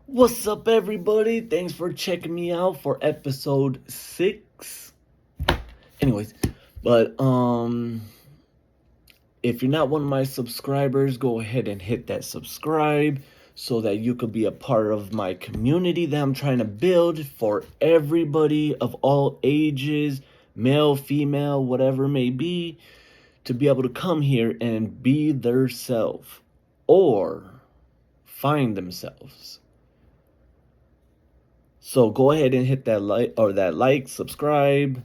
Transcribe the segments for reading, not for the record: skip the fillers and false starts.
What's up, everybody? Thanks for checking me out for episode 6. Anyways, but if you're not one of my subscribers, go ahead and hit that subscribe so that you could be a part of my community that I'm trying to build for everybody of all ages, male, female, whatever it may be, to be able to come here and be their self or find themselves. So go ahead and hit that like, subscribe,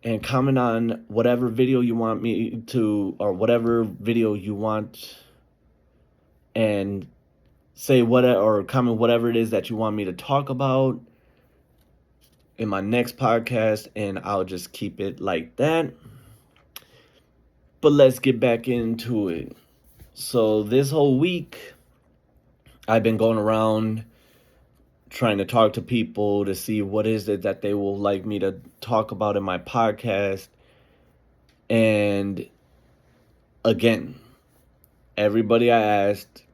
and comment on whatever video you want me to, or whatever video you want, and say whatever, or comment whatever it is that you want me to talk about in my next podcast, and I'll just keep it like that. But let's get back into it. So this whole week, I've been going around trying to talk to people to see what is it that they will like me to talk about in my podcast. And again, everybody I asked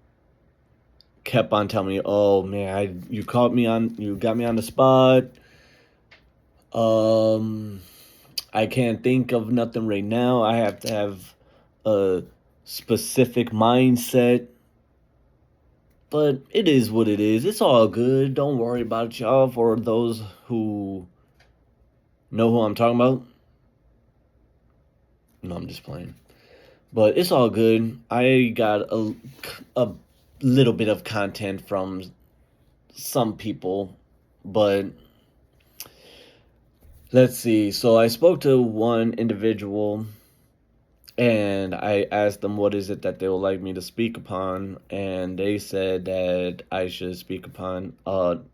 kept on telling me, "Oh man, you got me on the spot. I can't think of nothing right now. I have to have a specific mindset." But it is what it is. It's all good. Don't worry about it, y'all. For those who know who I'm talking about. No, I'm just playing. But it's all good. I got a little bit of content from some people. But let's see. So I spoke to one individual and I asked them what is it that they would like me to speak upon, and they said that I should speak upon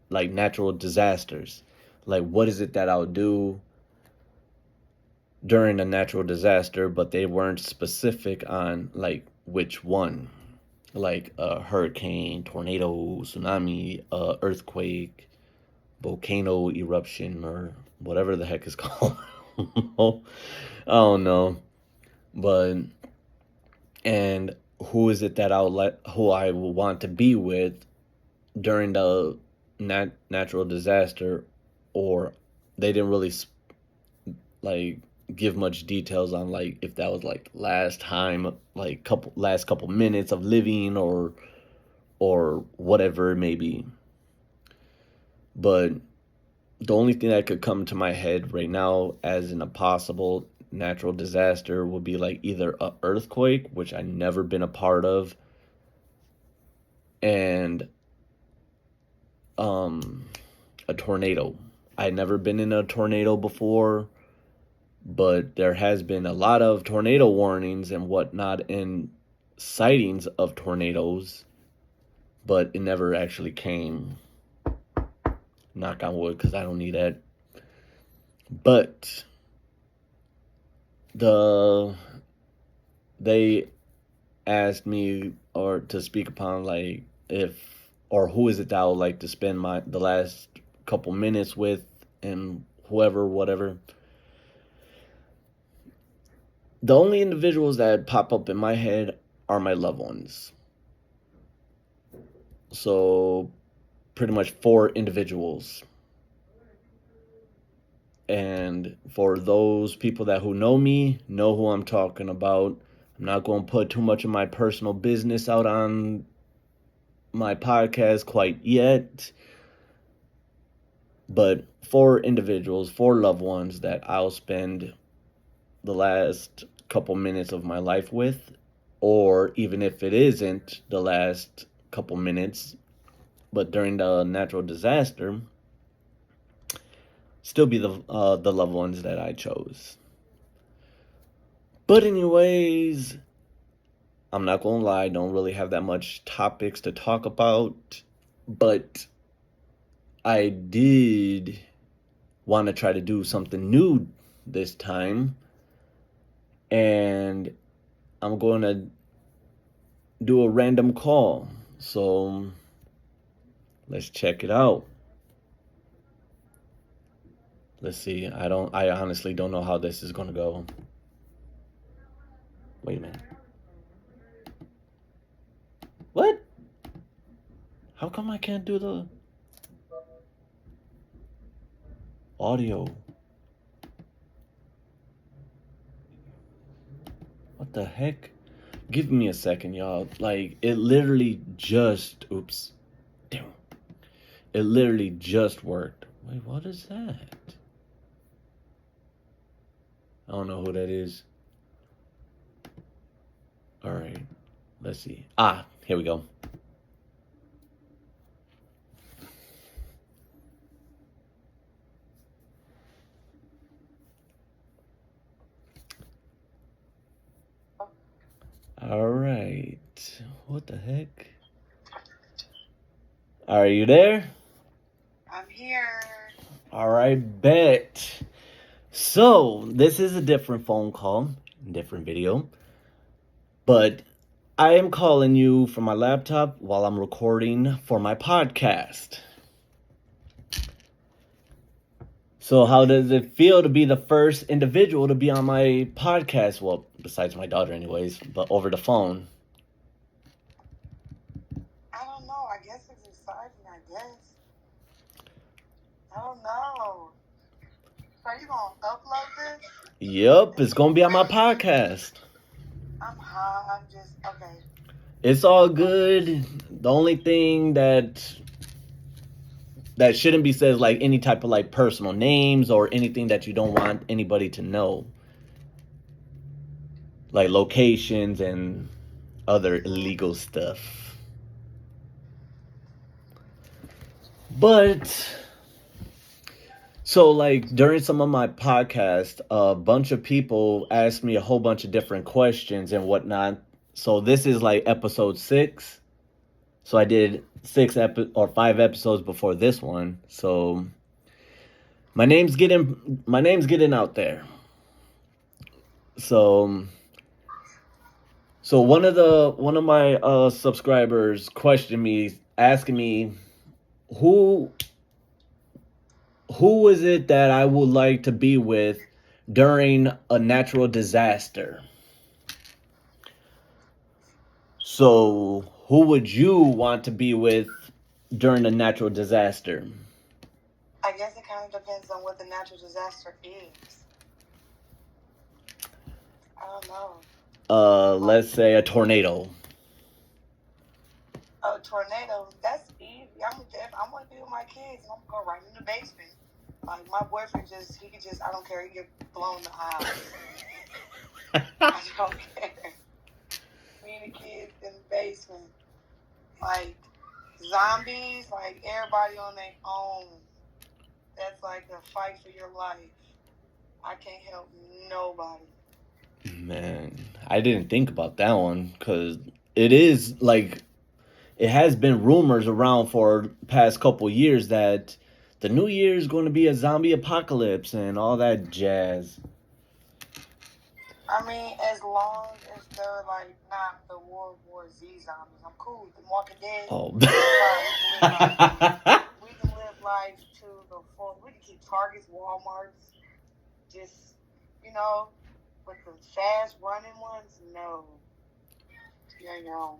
like natural disasters. Like, what is it that I'll do during a natural disaster, but they weren't specific on like which one. Like a hurricane, tornado, tsunami, earthquake, volcano eruption, or whatever the heck is called. I don't know. But and who is it that who I will want to be with during the natural disaster, or they didn't really like give much details on like if that was like last time, like last couple minutes of living, or whatever it may be. But the only thing that could come to my head right now as in a possible natural disaster would be like either a earthquake, which I never been a part of, and a tornado. I never been in a tornado before, but there has been a lot of tornado warnings and whatnot and sightings of tornadoes, but it never actually came. Knock on wood, because I don't need that. But they asked me or to speak upon like if or who is it that I would like to spend the last couple minutes with, and whoever, whatever. The only individuals that pop up in my head are my loved ones. So pretty much 4 individuals. And for those people that who know me, know who I'm talking about. I'm not going to put too much of my personal business out on my podcast quite yet. But 4 individuals, 4 loved ones that I'll spend the last couple minutes of my life with, or even if it isn't the last couple minutes, but during the natural disaster, still be the loved ones that I chose. But anyways, I'm not gonna lie, I don't really have that much topics to talk about, but I did want to try to do something new this time, and I'm going to do a random call. So let's check it out. Let's see. I honestly don't know how this is going to go. Wait a minute. What? How come I can't do the audio? What the heck? Give me a second, y'all. Like, it literally just... Oops. Damn. It literally just worked. Wait, what is that? I don't know who that is. All right. Let's see. Ah, here we go. All right. What the heck? Are you there? I'm here. All right, bet. So, this is a different phone call, different video. But I am calling you from my laptop while I'm recording for my podcast. So how does it feel to be the first individual to be on my podcast? Well, besides my daughter anyways, but over the phone. I don't know. I guess it's exciting, I guess. I don't know. Are you going to upload this? Yep, it's going to be on my podcast. I'm high. I'm just, okay. It's all good. The only thing that shouldn't be said is like any type of like personal names or anything that you don't want anybody to know. Like locations and other illegal stuff. But so like during some of my podcasts, a bunch of people asked me a whole bunch of different questions and whatnot. So this is like episode 6. So I did 5 episodes before this one. So my name's getting out there. So one of my subscribers questioned me, asking me who is it that I would like to be with during a natural disaster. So who would you want to be with during a natural disaster? I guess it kind of depends on what the natural disaster is. I don't know. Let's say a tornado. A tornado, that's easy. I'm gonna be with my kids and I'm gonna go right in the basement. Like my boyfriend he could just, I don't care, he get blown in the house. I don't care. Me and the kids in the basement. Like zombies, like everybody on their own. That's like a fight for your life. I can't help nobody. Man, I didn't think about that one because it is like it has been rumors around for past couple years that the new year is going to be a zombie apocalypse and all that jazz. I mean, as long as they're like not the World War Z zombies, I'm cool. The Walking Dead. Oh. We can live life to the full. We can keep Targets, Walmarts, just, but the fast running ones, no. You know.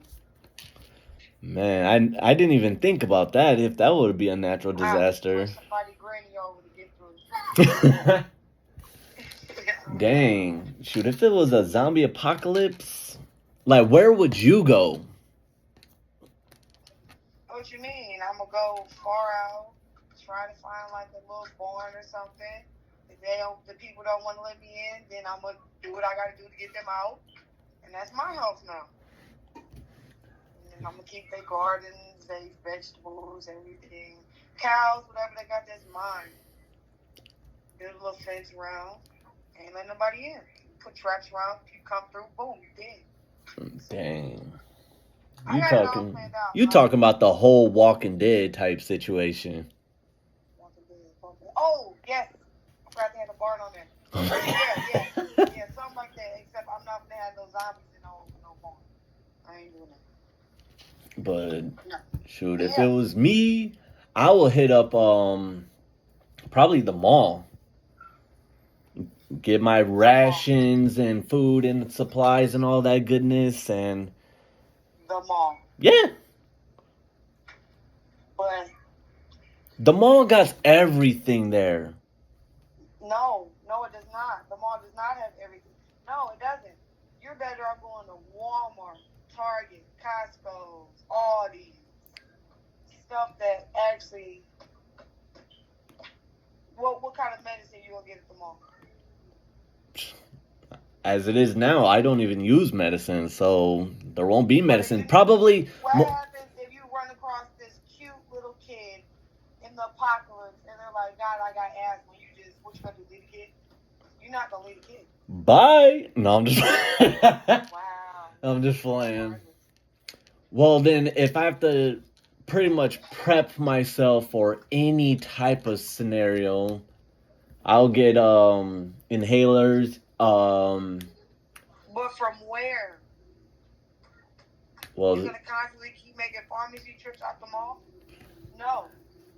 Man, I didn't even think about that. If that would be a natural disaster. Somebody granny over to get through. Dang. Shoot, if it was a zombie apocalypse, like, where would you go? What you mean? I'm going to go far out, try to find, like, a little barn or something. If the people don't want to let me in, then I'm going to do what I got to do to get them out. And that's my house now. And I'm going to keep their gardens, their vegetables, everything. Cows, whatever they got, that's mine. Build a little fence around. Ain't let nobody in. Put traps around. If you come through, boom, you dead. Dang. You talking about the whole Walking Dead type situation. Oh, yes. I forgot they had a barn on there. Yeah, something like that. Except I'm not gonna have no zombies in no barn. I ain't doing that. But shoot, if it was me, I would hit up probably the mall. Get my rations and food and supplies and all that goodness and the mall. Yeah. But The mall got everything there. no, it does not. The mall does not have everything. No, it doesn't. You're better off going to Walmart, Target, Costco, Aldi, stuff that actually. What kind of medicine you gonna get at the mall? As it is now, I don't even use medicine, so there won't be medicine. What Probably. happens if you run across this cute little kid in the apocalypse and they're like, God, I got asthma. What you gonna do, leave the kid? You're not gonna leave the kid. Bye. No, I'm just. Wow. I'm just playing. Well, then, if I have to pretty much prep myself for any type of scenario, I'll get inhalers. But from where? Well, You're gonna constantly keep making pharmacy trips out the mall? No.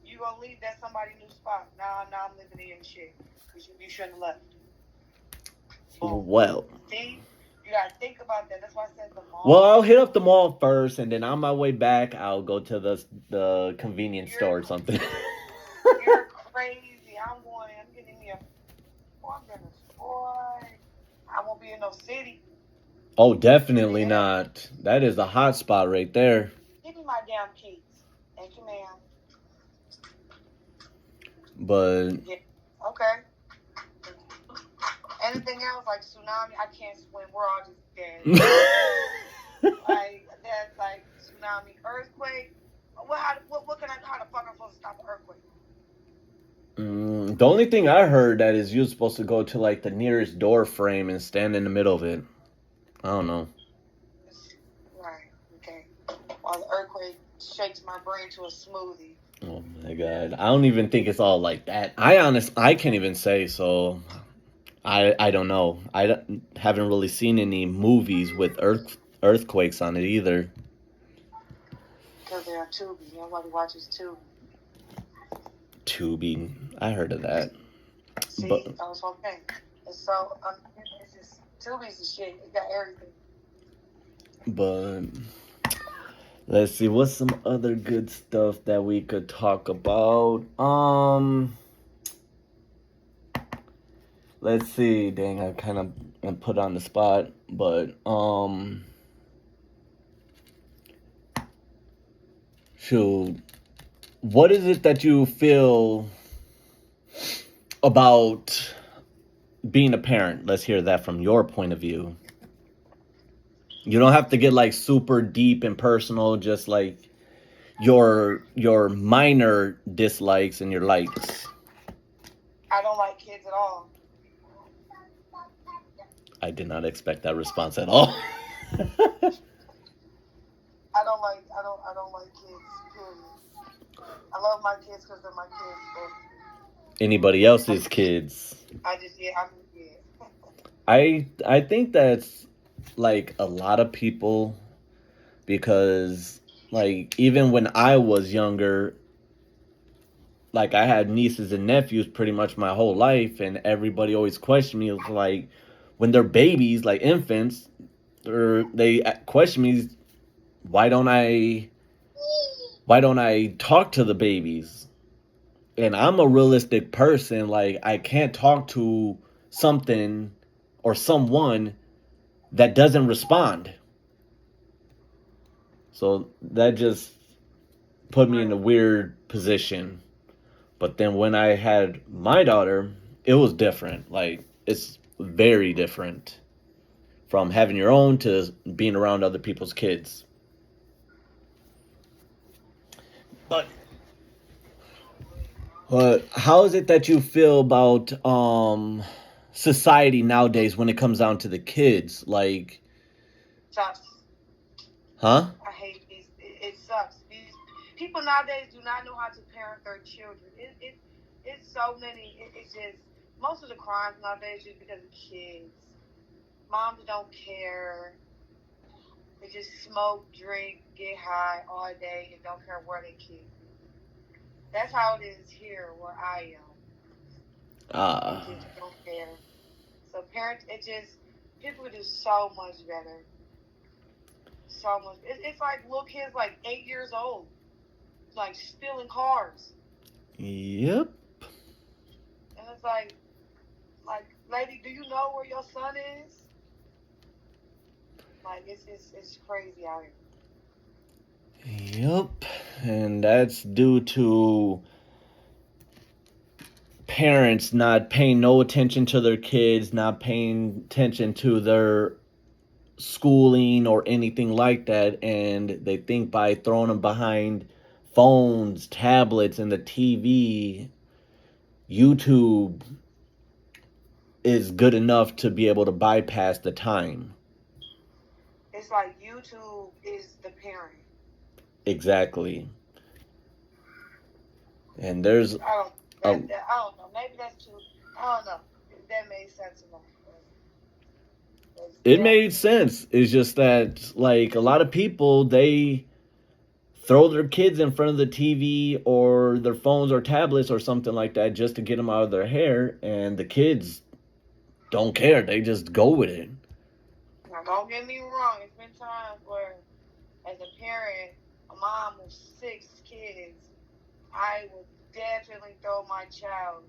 You gonna leave that somebody new spot. Nah, I'm living in your shit. You shouldn't have left. Boom. well. See? You gotta think about that. That's why I said the mall. Well, I'll hit up the mall first, and then on my way back, I'll go to the convenience store or something. You're crazy. I'm getting me a. Oh, boy. I won't be in no city. Oh, definitely not. That is a hot spot right there. Give me my damn keys. Thank you, ma'am. But. Yeah. Okay. Anything else like tsunami? I can't swim. We're all just dead. Like that's like tsunami, earthquake. How the fuck am I supposed to stop an earthquake? The only thing I heard that is you're supposed to go to like the nearest door frame and stand in the middle of it. I don't know. Right. Okay. While the earthquake shakes my brain to a smoothie. Oh my god! I don't even think it's all like that. I can't even say so. I don't know. I haven't really seen any movies with earthquakes on it either. Because they're on Tubi. Nobody watches Tubi. Tubi. I heard of that. See, that was one thing. It's so, it's just, Tubi's the shit. It got everything. But, let's see. What's some other good stuff that we could talk about? Let's see. Dang, I kind of am put on the spot. But, shoot. What is it that you feel about being a parent? Let's hear that from your point of view. You don't have to get like super deep and personal, just like your minor dislikes and your likes. I don't like kids at all. I did not expect that response at all. I don't like kids, period. I love my kids because they're my kids, but Anybody else's kids. I think that's like a lot of people, because like even when I was younger, like I had nieces and nephews pretty much my whole life, and everybody always questioned me like when they're babies, like infants, or they question me, why don't I talk to the babies? And I'm a realistic person. Like, I can't talk to something or someone that doesn't respond. So that just put me in a weird position. But then when I had my daughter, it was different. Like, it's very different from having your own to being around other people's kids. But how is it that you feel about society nowadays when it comes down to the kids? Like, sucks. Huh? I hate these. It sucks. These people nowadays do not know how to parent their children. It's so many. It's just most of the crimes nowadays just because of kids. Moms don't care. They just smoke, drink, get high all day, and don't care where they kids. That's how it is here where I am. They just don't care. So parents, people do so much better. So much. It's like little kids like 8 years old. like stealing cars. Yep. And it's like, lady, do you know where your son is? Like, it's crazy out here. Yep. And that's due to parents not paying no attention to their kids, not paying attention to their schooling or anything like that, and they think by throwing them behind phones, tablets, and the TV, YouTube is good enough to be able to bypass the time. It's like YouTube is the parent. Exactly. And there's I don't know. Maybe that's too. I don't know. If that made sense enough. It made sense. It's just that, like, a lot of people, they throw their kids in front of the TV or their phones or tablets or something like that just to get them out of their hair, and the kids don't care. They just go with it. Now, don't get me wrong. It's been times where, as a parent, a mom with 6 kids, I would definitely throw my child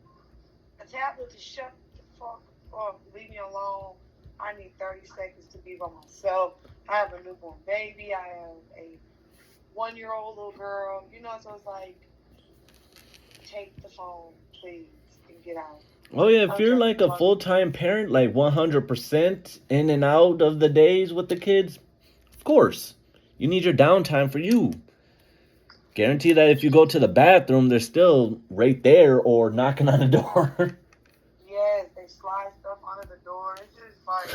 a tablet to shut the fuck up. Leave me alone. I need 30 seconds to be by myself. I have a newborn baby. I have a 1-year-old little girl. You know, so it's like, take the phone, please, and get out. Oh, yeah, if you're like a full-time parent, like 100% in and out of the days with the kids, of course, you need your downtime for you. Guarantee that if you go to the bathroom, they're still right there or knocking on the door. Yes, they slide stuff under the door. It's just like,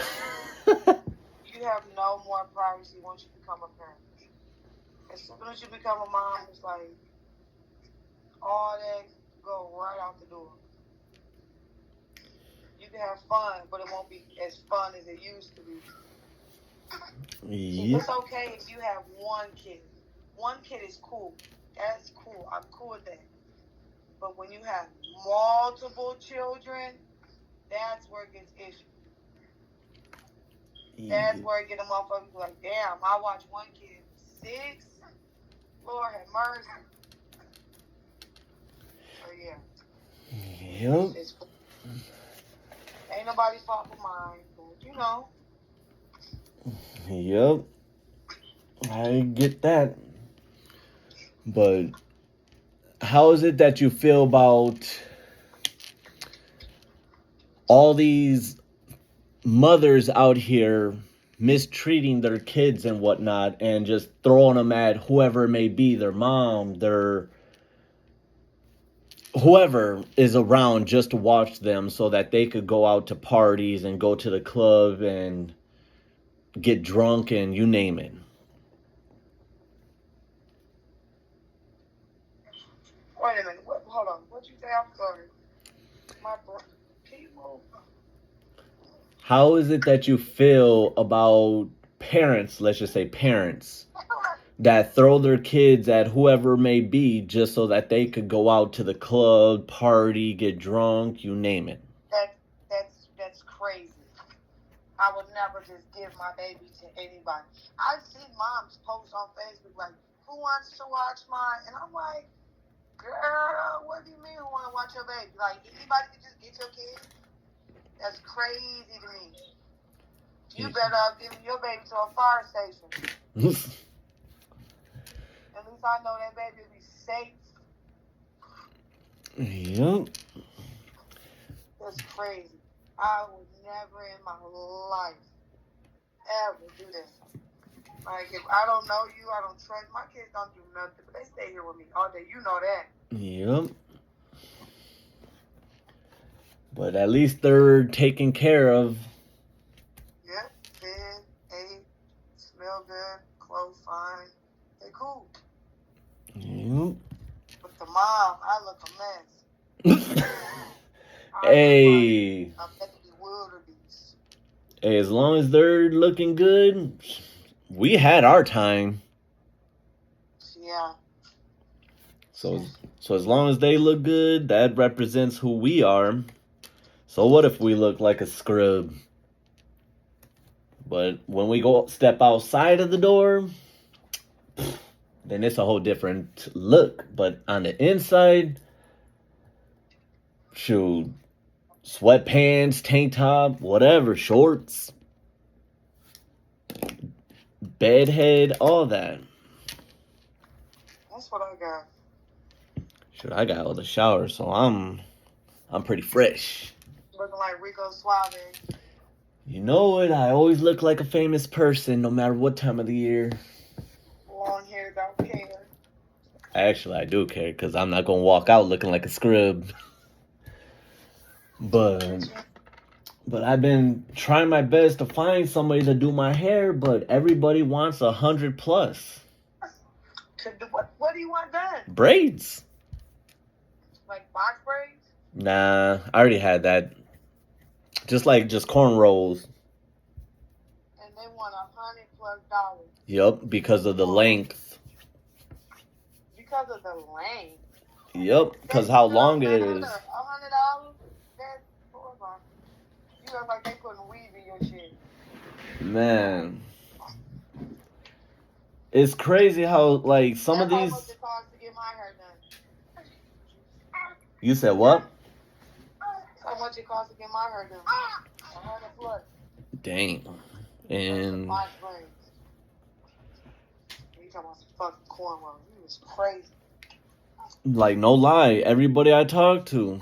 you have no more privacy once you become a parent. As soon as you become a mom, it's like, all that go right out the door. You can have fun, but it won't be as fun as it used to be. Yeah. It's okay if you have 1 kid. 1 kid is cool. That's cool. I'm cool with that. But when you have multiple children, that's where it gets issue. That's where it get them motherfuckers like, damn, I watch 1 kid 6. Lord have mercy. So yeah. Yep. Ain't nobody's fault but mine, but you know. Yep. I get that. But how is it that you feel about all these mothers out here mistreating their kids and whatnot and just throwing them at whoever it may be, their mom, their whoever is around just to watch them so that they could go out to parties and go to the club and get drunk and you name it? Wait a minute. Hold on. What'd you say? I'm sorry. Can you move? How is it that you feel about parents, let's just say parents, that throw their kids at whoever may be just so that they could go out to the club, party, get drunk, you name it? That's crazy. I would never just give my baby to anybody. I've seen moms post on Facebook like, who wants to watch mine? And I'm like, girl, what do you mean who want to watch your baby? Like, anybody can just get your kid? That's crazy to me. You better give your baby to a fire station. At least I know that baby will be safe. Yep. That's crazy. I would never in my life ever do that. Like, if I don't know you, I don't trust, my kids don't do nothing, but they stay here with me all day. You know that. Yep. But at least they're taken care of. Yep. Fed, ate, smell good, clothes fine. They cool. Yep. But the mom, I look a mess. Hey. I'm like a wildebeest. Hey, as long as they're looking good, we had our time. Yeah. So as long as they look good, that represents who we are. So what if we look like a scrub? But when we go step outside of the door, then it's a whole different look. But on the inside, shoot, sweatpants, tank top, whatever, shorts, bed head, all that. That's what I got. Shoot, I got out of the shower, so I'm pretty fresh. Looking like Rico Suave. You know it, I always look like a famous person no matter what time of the year. Long hair, don't care. Actually, I do care because I'm not going to walk out looking like a scrub. But I've been trying my best to find somebody to do my hair, but everybody wants 100 plus. What do you want done? Braids. Like box braids? Nah, I already had that. Just cornrows. And they want $100+. Yup, because of the length. Because of the length? Yup, because how long it is. $100? You look like they putting weave in your shit. Man. It's crazy how, like, some of these... That's how much it costs to get my hair done. You said what? How much it costs to get my hair done. $100+. Dang. And... Box braids. You talking about some fucking cornrows. You was crazy. Like, no lie, everybody I talk to.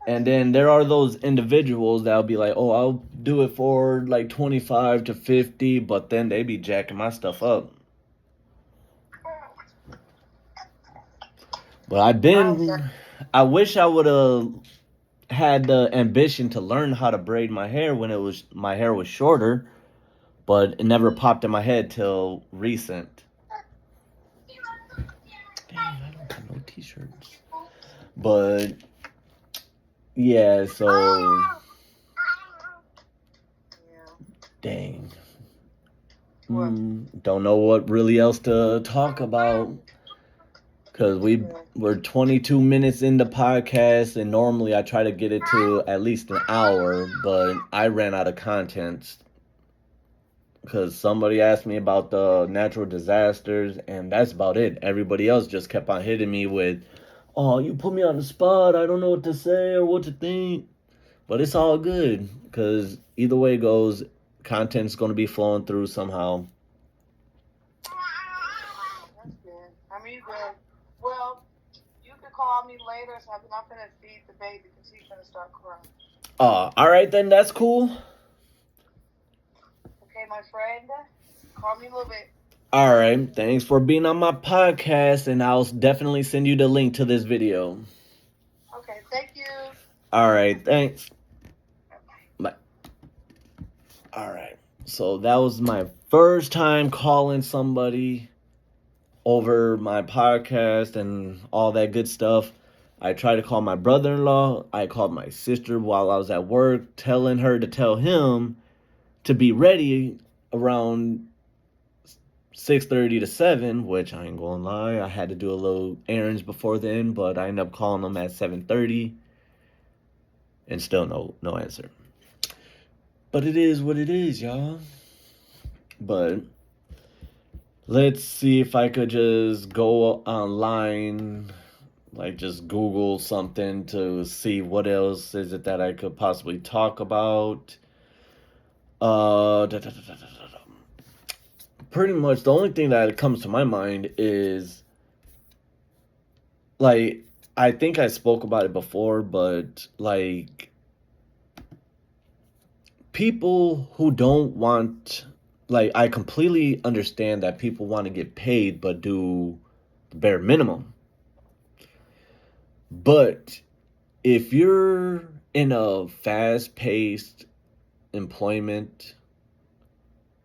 And then there are those individuals that'll be like, oh, I'll do it for like 25 to 50, but then they be jacking my stuff up. But I wish I would have had the ambition to learn how to braid my hair when my hair was shorter, but it never popped in my head till recent. Dang, I don't have no t-shirts. But yeah, so dang. Don't know what really else to talk about. Because we're 22 minutes into podcast, and normally I try to get it to at least an hour, but I ran out of content. Because somebody asked me about the natural disasters, and that's about it. Everybody else just kept on hitting me with, oh, you put me on the spot, I don't know what to say or what to think. But it's all good, because either way it goes, content's going to be flowing through somehow. That's good. I mean, good. Well, you can call me later, so I'm not going to feed the baby because he's going to start crying. All right, then, that's cool. Okay, my friend. Call me a little bit. All right, thanks for being on my podcast, and I'll definitely send you the link to this video. Okay, thank you. All right, thanks. Bye. All right, so that was my first time calling somebody over my podcast and all that good stuff. I tried to call my brother-in-law. I called my sister while I was at work, telling her to tell him to be ready around 6:30 to 7, which I ain't gonna lie, I had to do a little errands before then, but I ended up calling them at 7:30 and still no answer. But it is what it is, y'all. But let's see if I could just go online, like just Google something to see what else is it that I could possibly talk about. Pretty much the only thing that comes to my mind is, like, I think I spoke about it before, but like people who don't want, like, I completely understand that people want to get paid but do the bare minimum. But if you're in a fast-paced employment,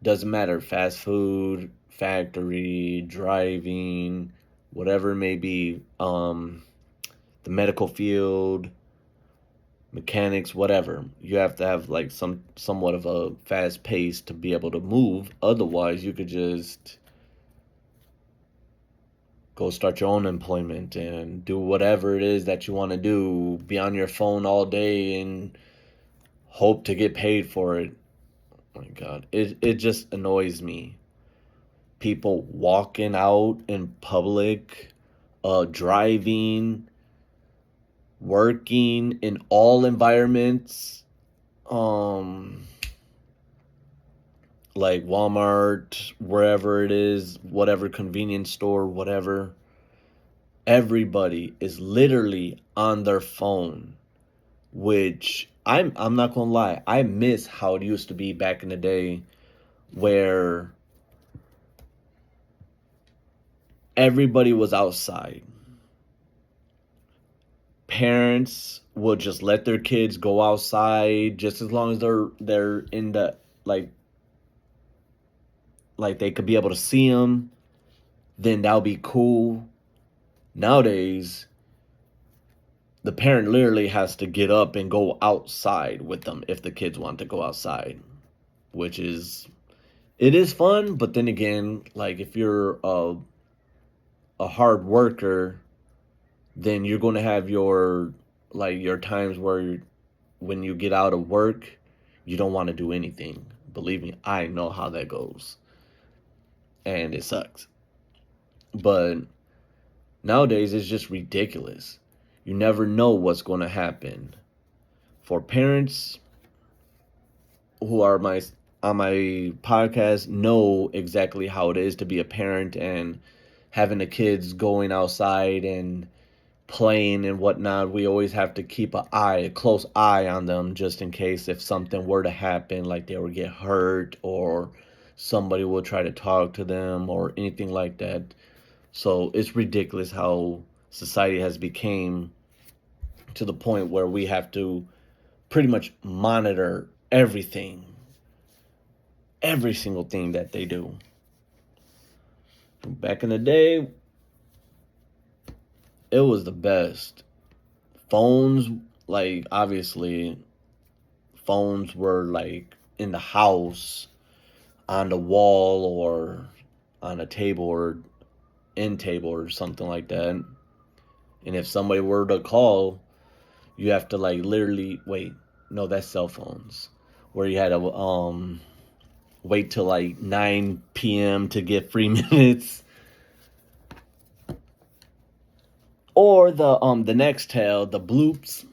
doesn't matter, fast food, factory, driving, whatever it may be, the medical field, mechanics, whatever, you have to have like somewhat of a fast pace to be able to move. Otherwise, you could just go start your own employment and do whatever it is that you want to do, be on your phone all day and hope to get paid for it. Oh my God, it just annoys me. people walking out in public, driving, working in all environments, like Walmart, wherever it is, whatever convenience store, whatever. Everybody is literally on their phone, which I'm not gonna lie, I miss how it used to be back in the day, where everybody was outside. Parents would just let their kids go outside just as long as they're in the like they could be able to see them, then that'll be cool. Nowadays, the parent literally has to get up and go outside with them if the kids want to go outside, which is, it is fun, but then again, like if you're a hard worker, then you're going to have your times where when you get out of work, you don't want to do anything. Believe me, I know how that goes. And it sucks. But nowadays it's just ridiculous. You never know what's going to happen. For parents who are on my podcast know exactly how it is to be a parent and having the kids going outside and playing and whatnot. We always have to keep a close eye on them, just in case if something were to happen, like they would get hurt or somebody will try to talk to them or anything like that. So it's ridiculous how society has become to the point where we have to pretty much monitor everything, every single thing that they do. Back in the day, it was the best. Phones, like, obviously, phones were like in the house, on the wall, or on a table, or end table, or something like that. And if somebody were to call, you have to like literally wait. No, that's cell phones, where you had to wait till like 9 p.m. to get 3 minutes. Or the Nextel, the bloops.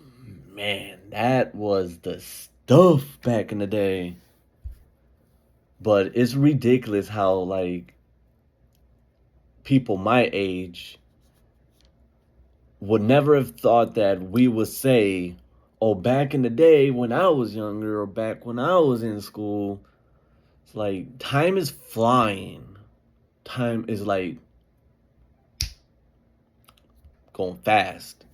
Man, that was the stuff back in the day. But it's ridiculous how like people my age would never have thought that we would say, oh, back in the day when I was younger, or back when I was in school. It's like time is flying. Time is like going fast.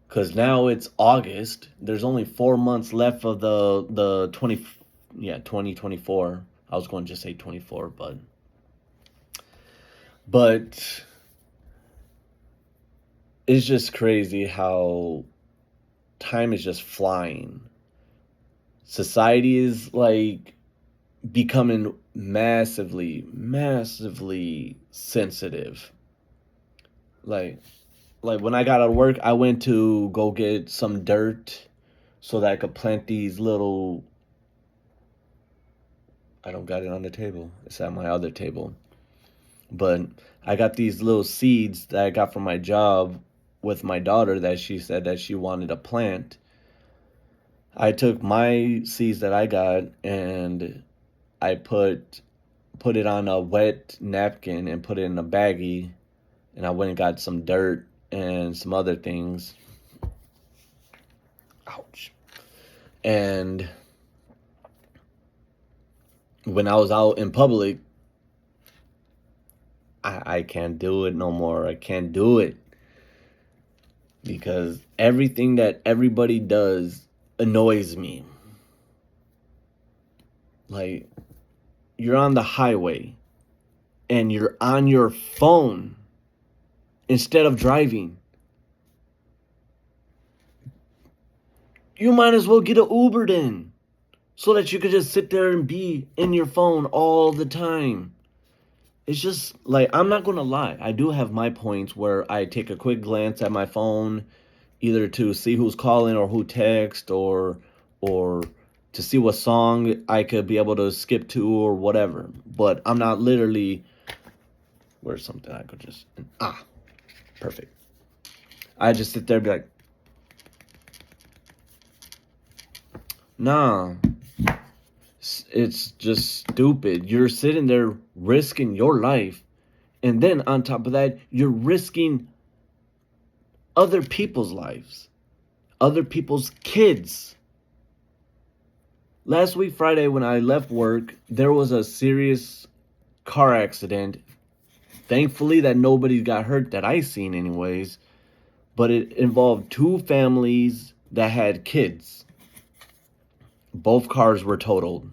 Because now it's August. There's only 4 months left of the 2024. I was going to just say 24, but it's just crazy how time is just flying. Society is like becoming massively sensitive. Like when I got out of work, I went to go get some dirt so that I could plant these little, I don't got it on the table. It's at my other table. But I got these little seeds that I got from my job with my daughter that she said that she wanted to plant. I took my seeds that I got and I put it on a wet napkin and put it in a baggie, and I went and got some dirt and some other things. Ouch. And when I was out in public, I can't do it no more. I can't do it. Because everything that everybody does annoys me. Like, you're on the highway and you're on your phone instead of driving. You might as well get an Uber then, so that you could just sit there and be in your phone all the time. It's just like, I'm not gonna lie, I do have my points where I take a quick glance at my phone, either to see who's calling or who text, or to see what song I could be able to skip to or whatever. But I'm not literally, where's something I could just, perfect. I just sit there and be like, nah, it's just stupid. You're sitting there risking your life. And then on top of that, you're risking other people's lives, other people's kids. Last week, Friday, when I left work, there was a serious car accident. Thankfully that nobody got hurt that I seen anyways. But it involved two families that had kids. Both cars were totaled.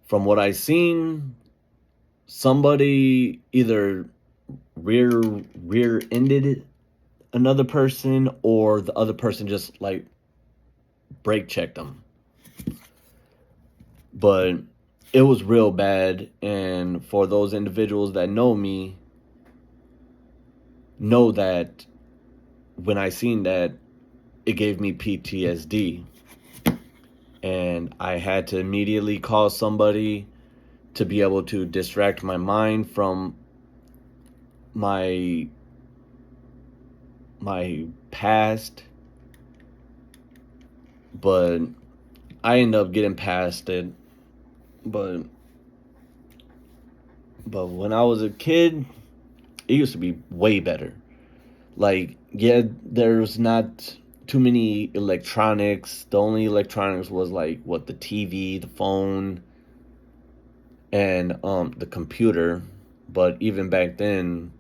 From what I seen, somebody either rear-ended another person, or the other person just like brake checked them. But it was real bad, and for those individuals that know me, know that when I seen that, it gave me PTSD. And I had to immediately call somebody to be able to distract my mind from my past. But I ended up getting past it. But when I was a kid, it used to be way better. Like, yeah, there's not too many electronics. The only electronics was like the TV, the phone, and the computer. But even back then,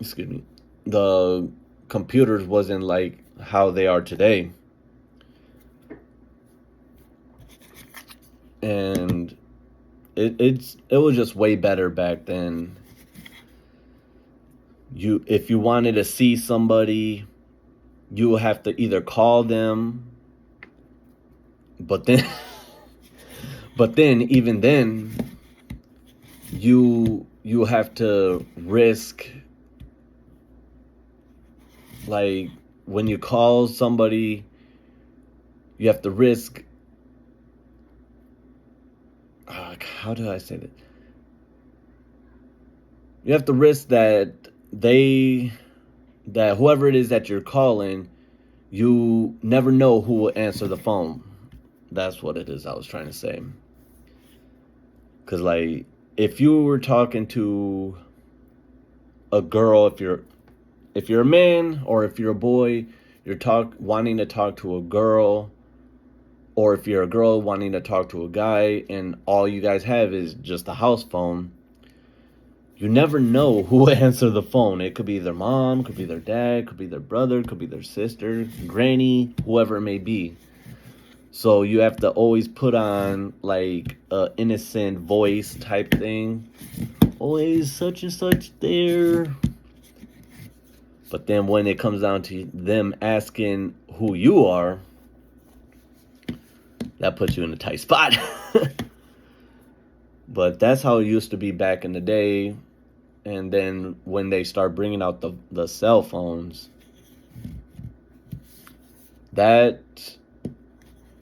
excuse me, the computers wasn't like how they are today. And it was just way better back then. If you wanted to see somebody, you would have to either call them, but then even then, you have to risk, like, when you call somebody, you have to risk, how do I say that? You have to risk that whoever it is that you're calling, you never know who will answer the phone. That's what it is I was trying to say. Because, like, if you were talking to a girl, if you're a man, or if you're a boy, you're wanting to talk to a girl, or if you're a girl wanting to talk to a guy, and all you guys have is just a house phone, you never know who will answer the phone. It could be their mom, could be their dad, could be their brother, could be their sister, granny, whoever it may be. So you have to always put on like a innocent voice type thing. Always such and such there. But then when it comes down to them asking who you are, that puts you in a tight spot. But that's how it used to be back in the day. And then when they start bringing out the cell phones, that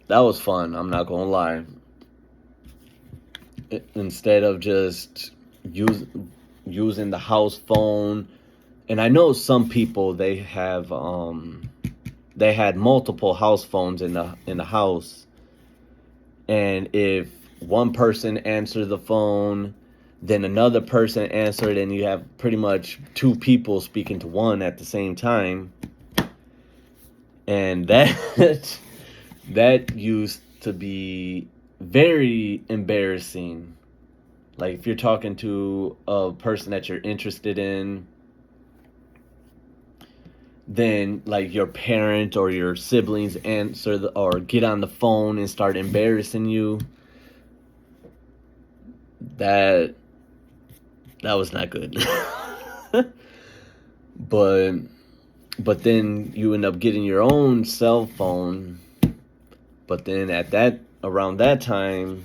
was fun. I'm not gonna lie. Instead of just using the house phone, and I know some people, they had multiple house phones in the house, and if one person answered the phone, then another person answered, and you have pretty much two people speaking to one at the same time. And that used to be very embarrassing. Like, if you're talking to a person that you're interested in, then like your parent or your siblings answer or get on the phone and start embarrassing you. That was not good. But then you end up getting your own cell phone. But then around that time,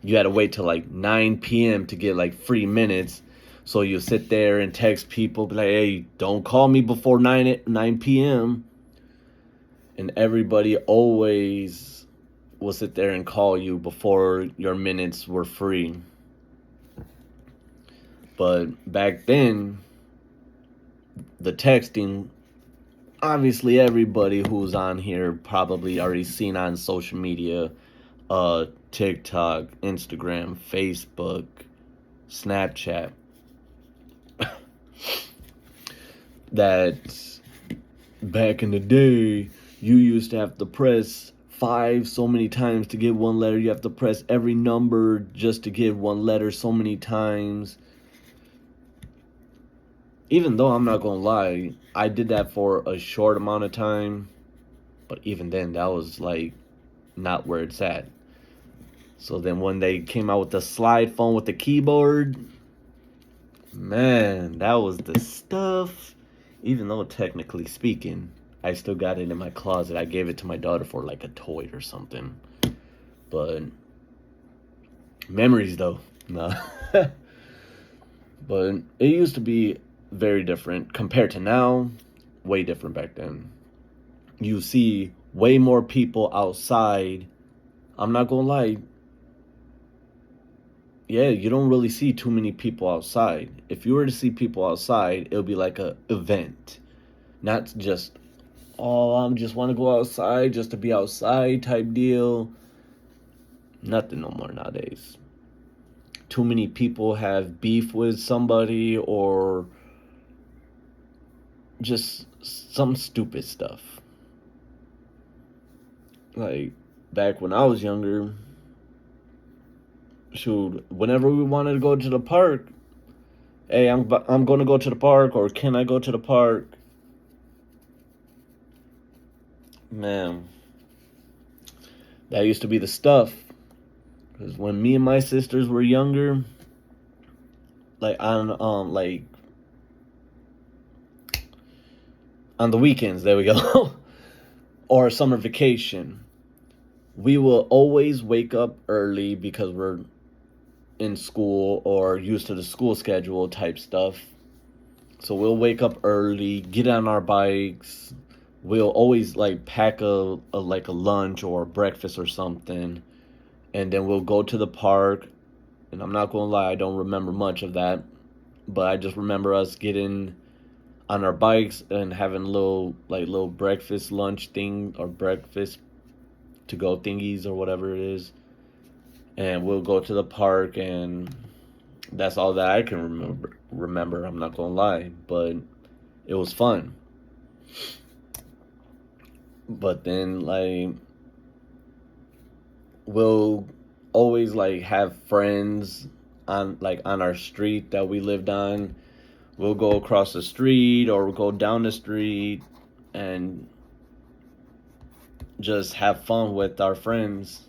you had to wait till like 9 p.m. to get like free minutes. So you sit there and text people, be like, hey, don't call me before 9 p.m. and everybody always will sit there and call you before your minutes were free. But back then, the texting, obviously everybody who's on here probably already seen on social media, TikTok, Instagram, Facebook, Snapchat, that back in the day, you used to have to press 5 so many times to get one letter. You have to press every number just to give one letter so many times. Even though I'm not gonna lie, I did that for a short amount of time, but even then, that was like not where it's at. So then when they came out with the slide phone with the keyboard, man, that was the stuff. Even though technically speaking, I still got it in my closet. I gave it to my daughter for like a toy or something. But memories though, nah. But it used to be very different compared to now. Way different back then. You see way more people outside. I'm not gonna lie. Yeah, you don't really see too many people outside. If you were to see people outside, it would be like a event, not just, oh, I just want to go outside just to be outside type deal. Nothing no more nowadays. Too many people have beef with somebody or just some stupid stuff. Like back when I was younger, shoot, whenever we wanted to go to the park, hey, I'm going to go to the park, or can I go to the park? Man, that used to be the stuff. Because when me and my sisters were younger, like on the weekends, there we go, or summer vacation, we will always wake up early because we're in school or used to the school schedule type stuff. So we'll wake up early, get on our bikes. We'll always like pack a lunch or breakfast or something, and then we'll go to the park. And I'm not gonna lie, I don't remember much of that, but I just remember us getting on our bikes and having little breakfast lunch thing, or breakfast to go thingies or whatever it is. And we'll go to the park, and that's all that I can remember. I'm not gonna lie, but it was fun. But then like we'll always like have friends on our street that we lived on. We'll go across the street or we'll go down the street and just have fun with our friends.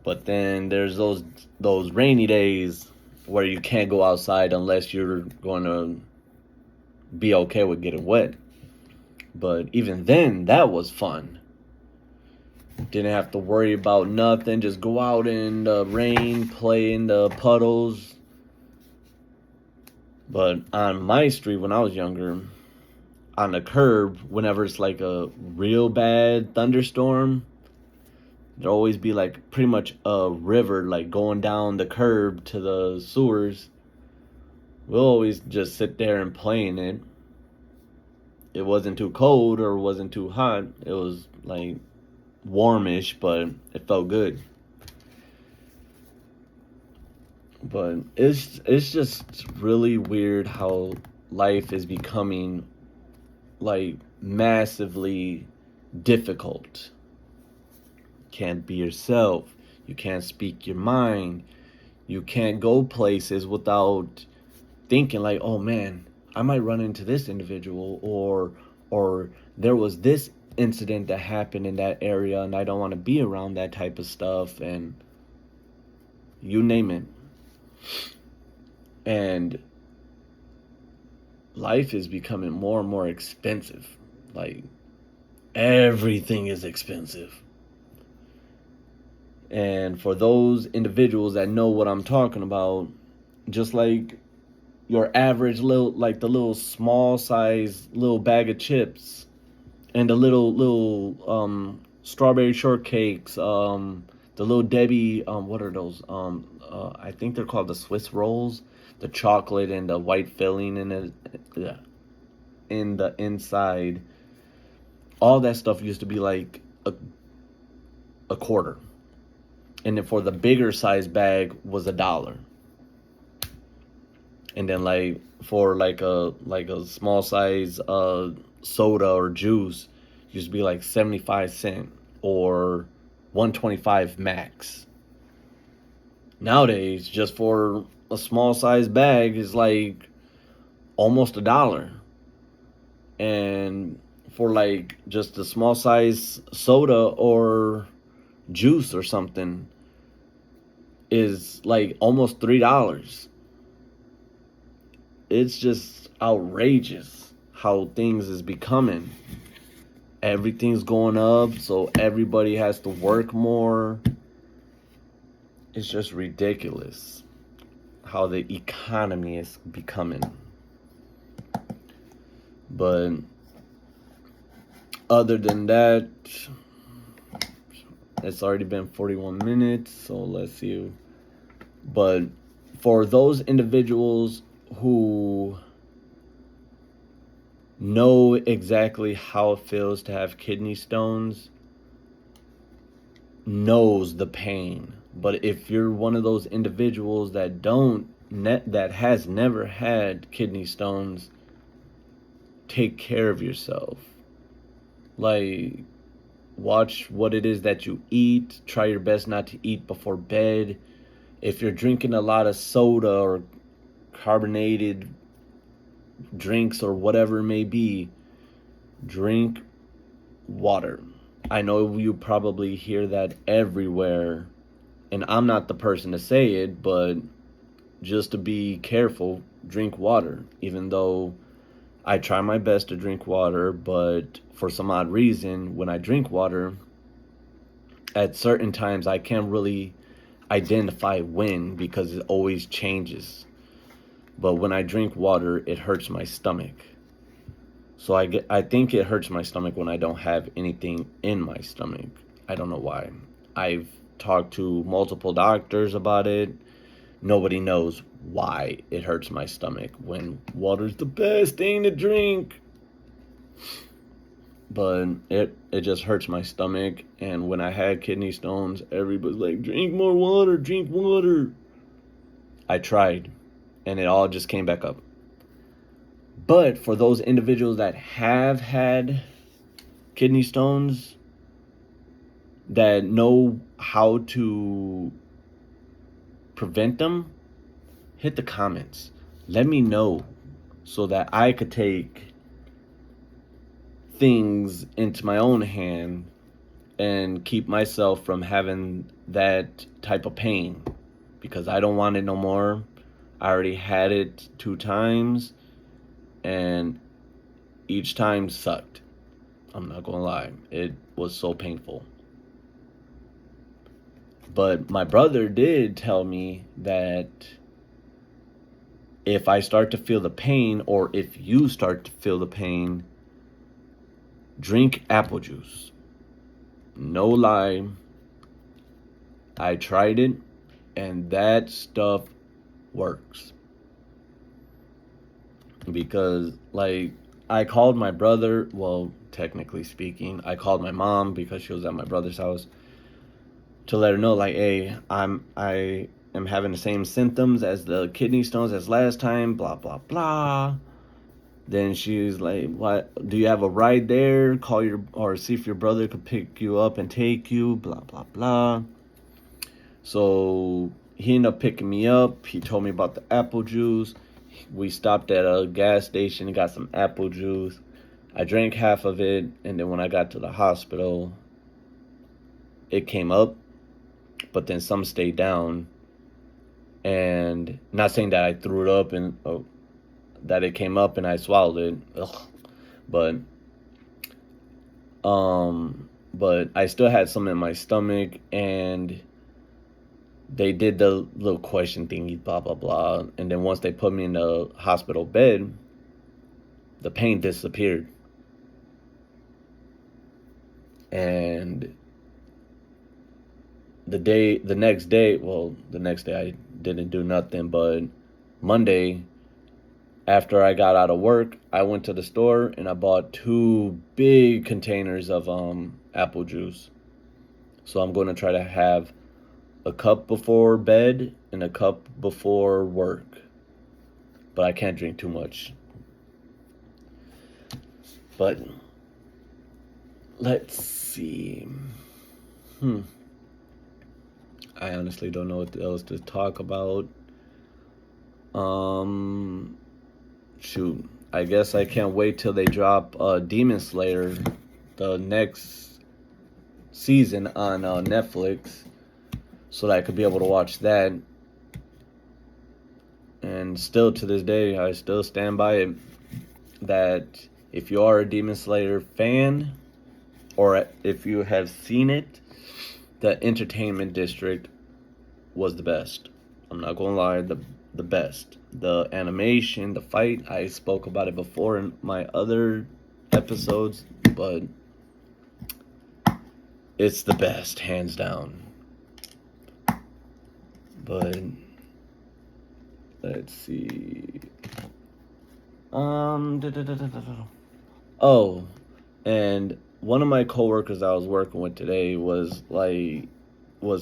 But then there's those rainy days where you can't go outside unless you're going to be okay with getting wet. But even then, that was fun. Didn't have to worry about nothing. Just go out in the rain, play in the puddles. But on my street when I was younger, on the curb, whenever it's like a real bad thunderstorm, there'll always be like pretty much a river like going down the curb to the sewers. We'll always just sit there and play in it. It wasn't too cold or wasn't too hot. It was like warmish, but it felt good. But it's just really weird how life is becoming like massively difficult. Can't be yourself. You can't speak your mind. You can't go places without thinking like, oh man, I might run into this individual, or there was this incident that happened in that area and I don't want to be around that type of stuff, and you name it. And life is becoming more and more expensive. Like everything is expensive. And for those individuals that know what I'm talking about, just like your average little, like the little small size little bag of chips, and the little strawberry shortcakes, the little Debbie, what are those? I think they're called the Swiss rolls. The chocolate and the white filling in it, yeah, in the inside. All that stuff used to be like a quarter, and then for the bigger size bag was $1. And then like for like a small size soda or juice used to be like 75 cents or 125 max. Nowadays, just for a small size bag is like almost $1. And for like just a small size soda or juice or something is like almost $3. It's just outrageous how things is becoming. Everything's going up, so everybody has to work more. It's just ridiculous how the economy is becoming. But other than that, it's already been 41 minutes, so let's see. But for those individuals who know exactly how it feels to have kidney stones, knows the pain. But if you're one of those individuals that that has never had kidney stones, take care of yourself. Like, watch what it is that you eat. Try your best not to eat before bed. If you're drinking a lot of soda or carbonated drinks or whatever it may be, drink water. I know you probably hear that everywhere, and I'm not the person to say it, but just to be careful, drink water. Even though I try my best to drink water, but for some odd reason, when I drink water, at certain times I can't really identify when, because it always changes. But when I drink water, it hurts my stomach. So I think it hurts my stomach when I don't have anything in my stomach. I don't know why. I've talked to multiple doctors about it. Nobody knows why it hurts my stomach when water's the best thing to drink. But it just hurts my stomach. And when I had kidney stones, everybody's like, drink more water, drink water. I tried, and it all just came back up. But for those individuals that have had kidney stones, that know how to prevent them, hit the comments. Let me know so that I could take things into my own hand and keep myself from having that type of pain, because I don't want it no more. I already had it 2 times, and each time sucked. I'm not gonna lie. It was so painful. But my brother did tell me that if I start to feel the pain, or if you start to feel the pain, drink apple juice. No lie. I tried it, and that stuff works. Because, like, I called my brother, well, technically speaking, I called my mom because she was at my brother's house to let her know, like, hey, I am having the same symptoms as the kidney stones as last time, blah, blah, blah. Then she's like, what, do you have a ride there? Or see if your brother could pick you up and take you, blah, blah, blah. So he ended up picking me up. He told me about the apple juice. We stopped at a gas station and got some apple juice. I drank half of it, and then when I got to the hospital, it came up, but then some stayed down. And not saying that I threw it up and that it came up and I swallowed it. Ugh. But I still had some in my stomach, and they did the little question thingy, blah, blah, blah. And then once they put me in the hospital bed, the pain disappeared. And the next day I didn't do nothing, but Monday, after I got out of work, I went to the store and I bought 2 big containers of apple juice. So I'm going to try to have a cup before bed and a cup before work. But I can't drink too much. But let's see. I honestly don't know what else to talk about. Shoot. I guess I can't wait till they drop Demon Slayer, the next season on Netflix, so that I could be able to watch that. And still to this day, I still stand by it that if you are a Demon Slayer fan, or if you have seen it, the Entertainment District was the best. I'm not gonna lie, the best. The animation, the fight, I spoke about it before in my other episodes, but it's the best, hands down. But let's see. Oh, and one of my coworkers I was working with today was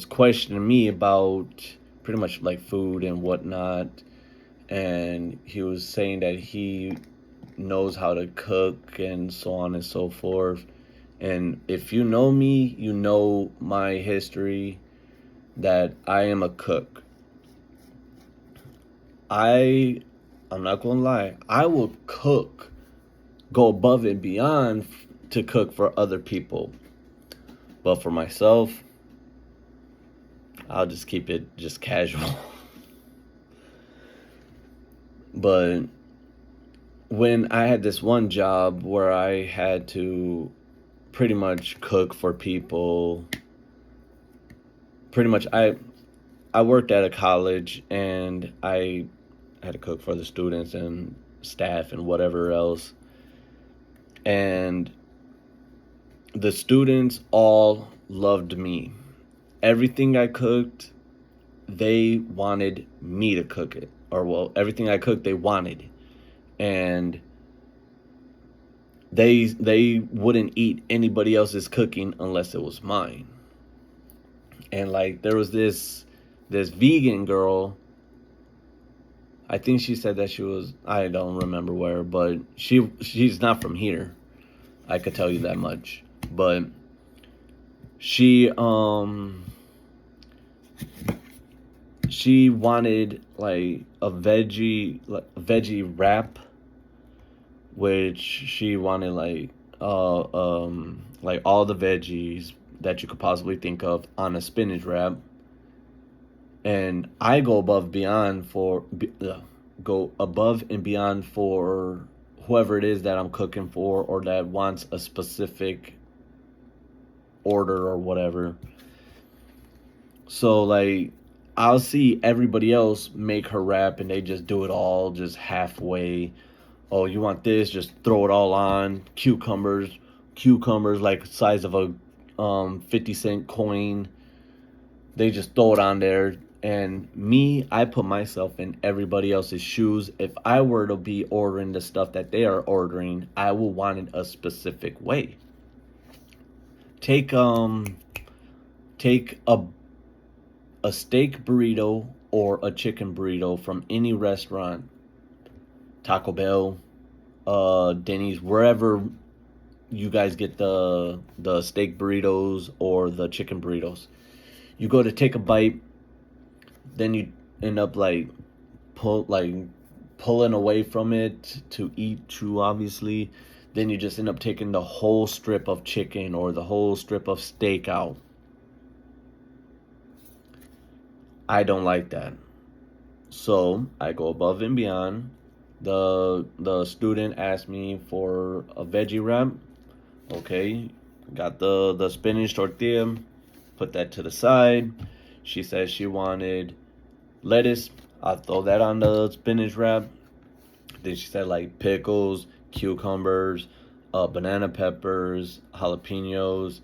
questioning me about pretty much like food and whatnot, and he was saying that he knows how to cook and so on and so forth. And if you know me, you know my history, that I am a cook. I'm not gonna lie, I will go above and beyond to cook for other people. But for myself, I'll just keep it just casual. But when I had this one job where I had to pretty much cook for people, pretty much I worked at a college and I had to cook for the students and staff and whatever else. And the students all loved me. Everything I cooked, they wanted me to cook it. Or, well, everything I cooked, they wanted. And they wouldn't eat anybody else's cooking unless it was mine. And, like, there was this vegan girl. I think she said that she was, I don't remember where, but she's not from here. I could tell you that much. But she wanted like a veggie wrap, which she wanted like all the veggies that you could possibly think of on a spinach wrap. And I go above and beyond for whoever it is that I'm cooking for, or that wants a specific order or whatever. So like, I'll see everybody else make her wrap and they just do it all just halfway. Oh, you want this? Just throw it all on. Cucumbers like the size of a 50-cent coin. They just throw it on there. And me, I put myself in everybody else's shoes. If I were to be ordering the stuff that they are ordering, I will want it a specific way. Take a steak burrito or a chicken burrito from any restaurant, Taco Bell, Denny's, wherever you guys get the steak burritos or the chicken burritos. You go to take a bite, then you end up pulling away from it to eat too, obviously. Then you just end up taking the whole strip of chicken or the whole strip of steak out. I don't like that. So I go above and beyond. The student asked me for a veggie wrap. Okay, got the spinach tortilla, put that to the side. She said she wanted lettuce. I'll throw that on the spinach wrap. Then she said like pickles, cucumbers, banana peppers, jalapenos,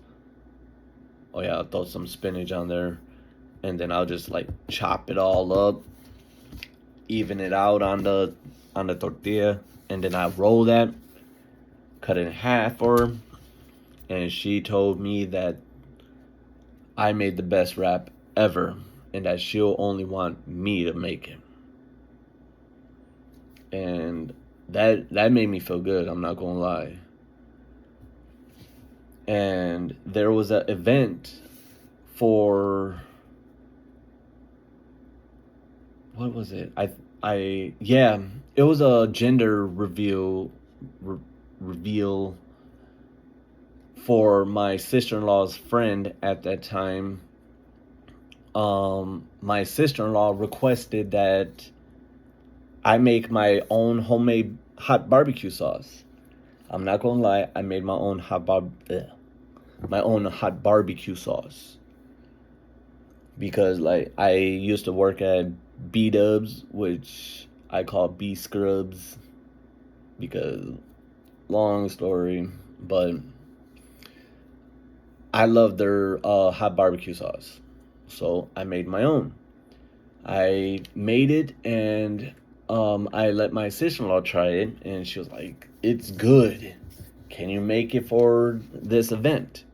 Oh yeah, I'll throw some spinach on there, and then I'll just like chop it all up, even it out on the tortilla, and then I roll that, cut it in half for her, and she told me that I made the best wrap ever, and that she'll only want me to make it. And that made me feel good, I'm not gonna lie. And there was an event for, what was it? I yeah, it was a gender reveal for my sister-in-law's friend at that time. My sister-in-law requested that I make my own homemade hot barbecue sauce. I'm not gonna lie, I made my own my own hot barbecue sauce, because like I used to work at B Dubs, which I call B Scrubs, because long story, but I love their hot barbecue sauce, so I made my own. I made it, and I let my sister-in-law try it, and she was like, "It's good. Can you make it for this event?"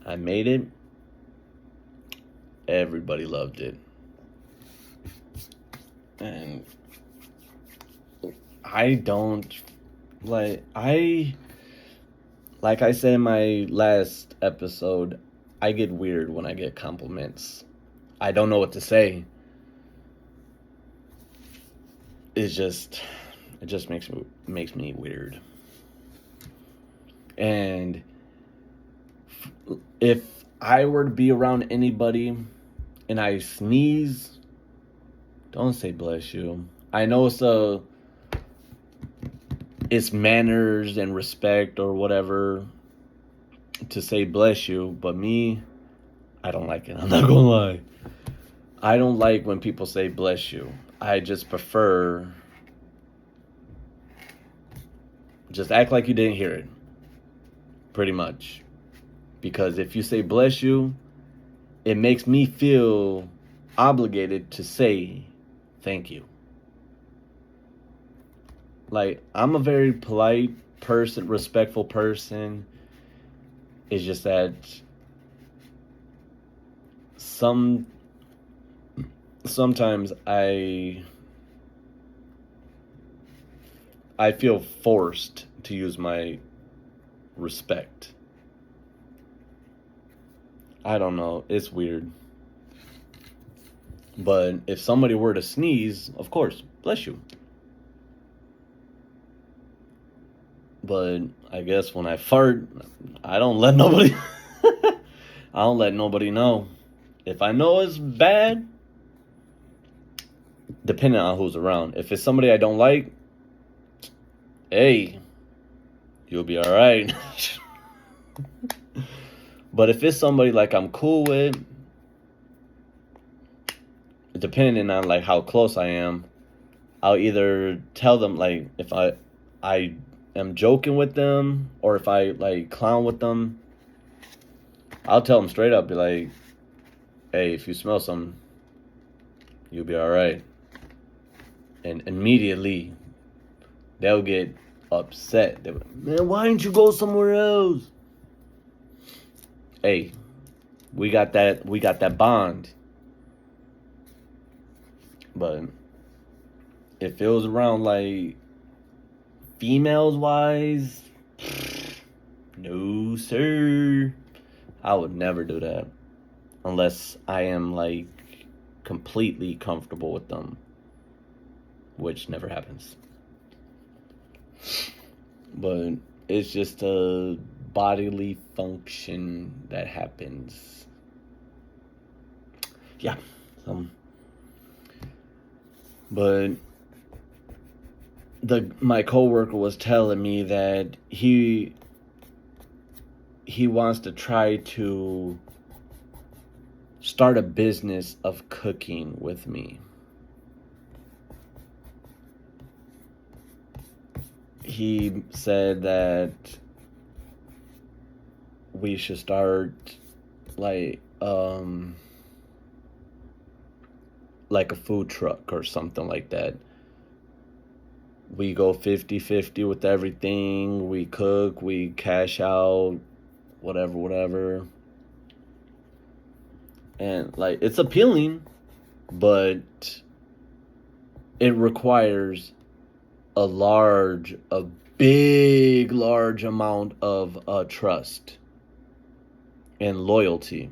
I made it. Everybody loved it, and I don't like I said in my last episode, I get weird when I get compliments. I don't know what to say. It's just it just makes me weird. And if I were to be around anybody and I sneeze, don't say bless you. I know it's manners and respect or whatever to say bless you, but me, I don't like it. I'm not gonna lie. I don't like when people say bless you. I just prefer just act like you didn't hear it. Pretty much. Because if you say bless you, it makes me feel obligated to say thank you. Like, I'm a very polite person, respectful person. It's just that sometimes I feel forced to use my respect. I don't know, it's weird. But if somebody were to sneeze, of course, bless you. But I guess when I fart, I don't let nobody I don't let nobody know. If I know it's bad, depending on who's around. If it's somebody I don't like, hey, you'll be all right. But if it's somebody like I'm cool with, depending on like how close I am, I'll either tell them like if I am joking with them, or if I like clown with them, I'll tell them straight up, be like, hey, if you smell something, you'll be all right. And immediately they'll get upset. They'll be like, man, why didn't you go somewhere else? Hey, we got that bond. But if it was around like females wise, no sir. I would never do that unless I am like completely comfortable with them, which never happens. But it's just a bodily function that happens. Yeah. But my coworker was telling me that he wants to try to start a business of cooking with me. He said that we should start like a food truck or something like that. We go 50-50 with everything. We cook, we cash out, whatever. And like it's appealing, but it requires a big large amount of trust and loyalty.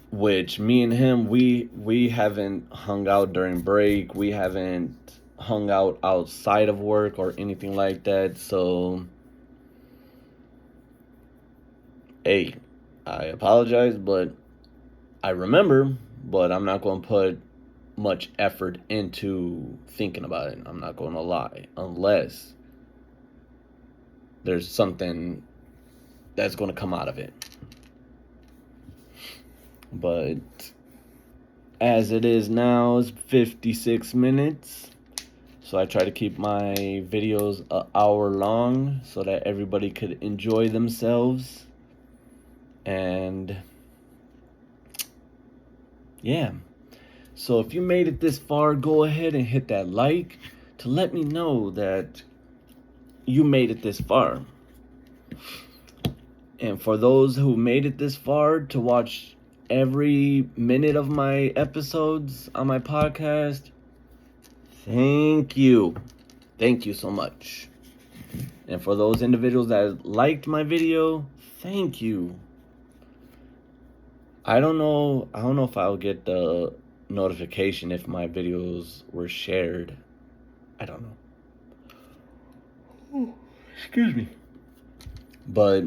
Which me and him, we haven't hung out during break. We haven't hung out outside of work or anything like that. So, hey, I apologize, but I remember, but I'm not going to put much effort into thinking about it. I'm not going to lie, unless there's something that's going to come out of it. But as it is now, it's 56 minutes. So I try to keep my videos an hour long so that everybody could enjoy themselves. And yeah. So if you made it this far, go ahead and hit that like to let me know that you made it this far. And for those who made it this far to watch every minute of my episodes on my podcast, thank you. Thank you so much. And for those individuals that liked my video, thank you. I don't know if I'll get the notification if my videos were shared. I don't know. Oh, excuse me. But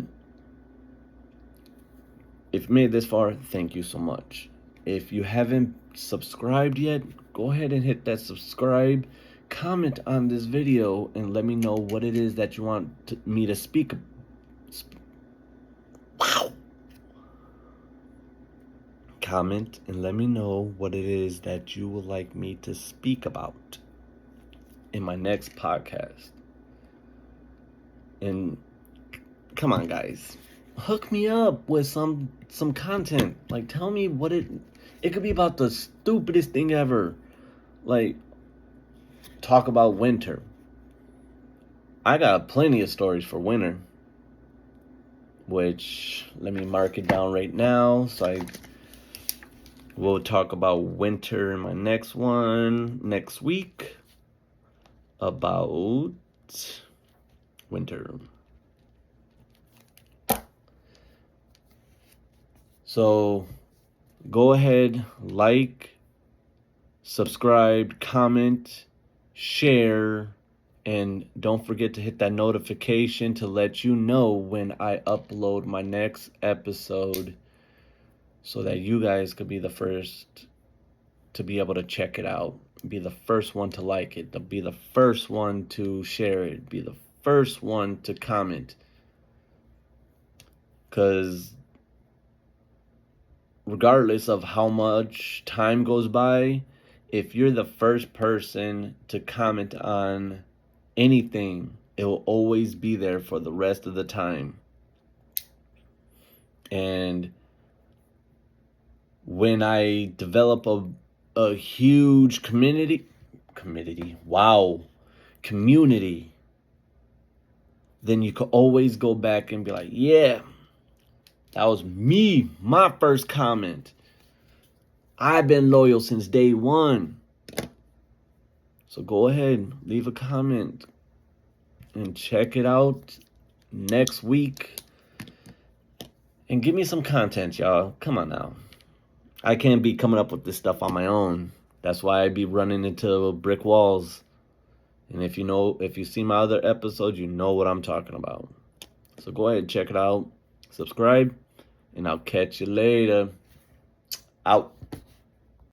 if you made it this far, thank you so much. If you haven't subscribed yet, go ahead and hit that subscribe. Comment on this video and let me know what it is that you want me to speak. Wow. Comment and let me know what it is that you would like me to speak about in my next podcast. And come on, guys. Hook me up with some content. Like, tell me what it could be about the stupidest thing ever. Like, talk about winter. I got plenty of stories for winter, which let me mark it down right now. So we'll talk about winter in my next one next week, about winter. So go ahead, like, subscribe, comment, share, and don't forget to hit that notification to let you know when I upload my next episode so that you guys could be the first to be able to check it out, be the first one to like it, to be the first one to share it, be the first one to comment. Because regardless of how much time goes by, if you're the first person to comment on anything, it will always be there for the rest of the time. And when I develop a huge community, then you could always go back and be like, yeah, that was me, my first comment. I've been loyal since day one. So go ahead, leave a comment and check it out next week. And give me some content, y'all. Come on now. I can't be coming up with this stuff on my own. That's why I be running into brick walls. And if you see my other episodes, you know what I'm talking about. So go ahead and check it out. Subscribe. And I'll catch you later. Out.